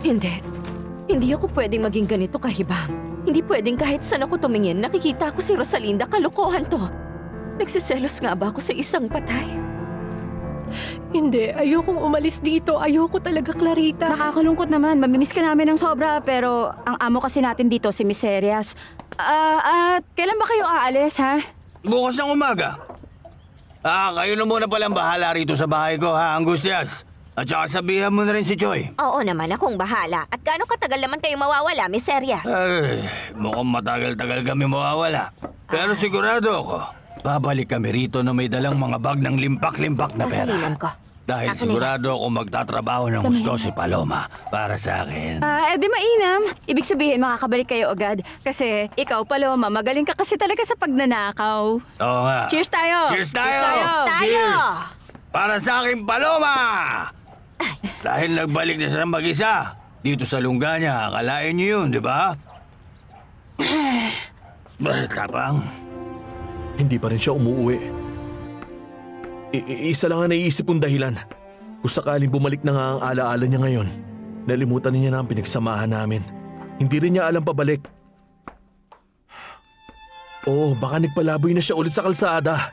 Hindi. Hindi ako pwedeng maging ganito kahibang. Hindi pwedeng kahit saan ako tumingin, nakikita ko si Rosalinda, kalokohan to. Nagsiselos nga ba ako sa isang patay? Hindi, ayokong umalis dito. Ayoko talaga, Clarita. Nakakalungkot naman. Mamimiss ka namin ng sobra. Pero ang amo kasi natin dito, si Miss Serias. Kailan ba kayo aalis, ha? Bukas ng umaga. Kayo na muna palang bahala rito sa bahay ko, ha, Angustias. At saka sabihan mo na rin si Choi. Oo naman, akong bahala. At gaano katagal naman kayo mawawala, Miss Serias? Ay, mukhang matagal-tagal kami mawawala. Pero sigurado ako, babalik kami rito na may dalang mga bag ng limpak-limpak na pera. Sasalinan ko. Dahil Akin sigurado ako magtatrabaho ng gusto si Paloma para sa akin. Di mainam. Ibig sabihin, makakabalik kayo agad. Kasi ikaw, Paloma, magaling ka kasi talaga sa pagnanakaw. Oo nga. Cheers tayo! Cheers tayo! Cheers tayo! Cheers! Para sa akin, Paloma! Dahil nagbalik na siya mag-isa dito sa lungga niya, akalain niyo yun, di ba? Tapang. Hindi pa rin siya umuwi. Isa lang ang naiisip kong dahilan. Kung sakaling bumalik na nga ang alaala niya ngayon, nalimutan niya na ang pinagsamahan namin. Hindi rin niya alam pabalik. Oo, baka nagpalaboy na siya ulit sa kalsada.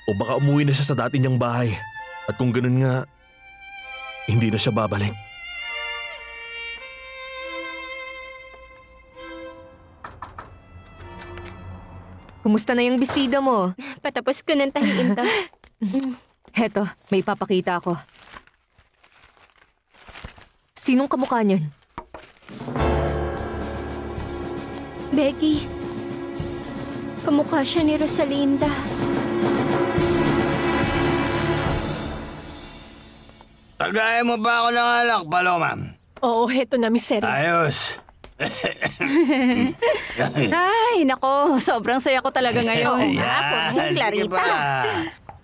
O baka umuwi na siya sa dati niyang bahay. At kung ganun nga, hindi na siya babalik. Kumusta na yung bestida mo? Patapos ko ng tahiin to. Heto, may papakita ako. Sinong kamukha niyan? Becky, kamukha siya ni Rosalinda. Tagayin mo ba ako ng alak, Paloma? Oo, heto na, Miss Serias. Ayos. Ay, nako. Sobrang saya ko talaga ngayon. Ayan, Clarita.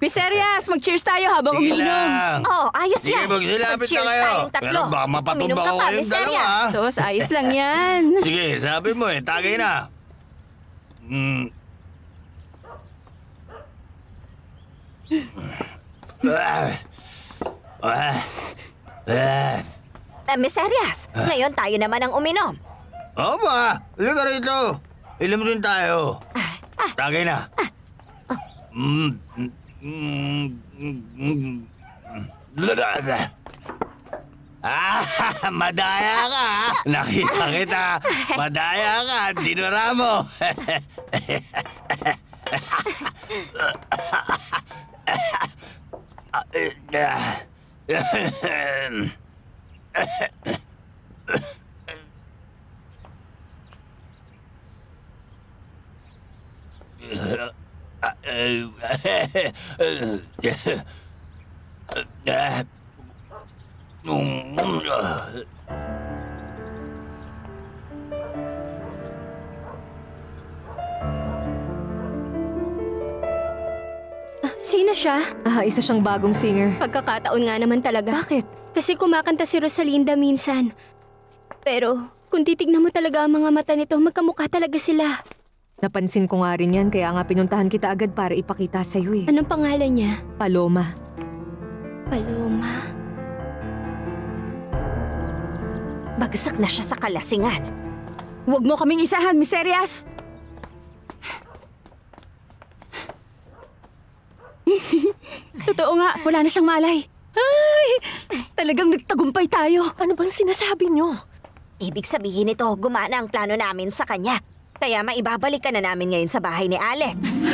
Miss Serias, mag-cheers tayo habang Sige uminom. lang. Oo, ayos Sige, yan. magsilapit na Mag-cheers kayo. tayong tatlo. Pero baka mapatumba Uminom ka ko pa, kayong Miss dalawa. Serias. Sos, ayos lang yan. Sige, sabi mo tagay na. Miss Serias, ngayon tayo naman ang uminom. Opa, halika rito. Ilim rin tayo. Tagay na. Madaya ka. Nakita kita. Madaya ka. Dinura mo. Sino siya? Isa siyang bagong singer. Pagkakataon nga naman talaga. Bakit? Kasi kumakanta si Rosalinda minsan. Pero kung titignan mo talaga ang mga mata nito, magkamukha talaga sila. Napansin ko nga rin yan, kaya nga pinuntahan kita agad para ipakita sa'yo eh. Anong pangalan niya? Paloma. Paloma. Bagsak na siya sa kalasingan. Huwag mo kaming isahan, Miss Serias. Totoo nga, wala na siyang malay. Ay, talagang nagtagumpay tayo. Ano bang sinasabi niyo? Ibig sabihin nito, gumana ang plano namin sa kanya. Kaya maibabalik ka na namin ngayon sa bahay ni Alex.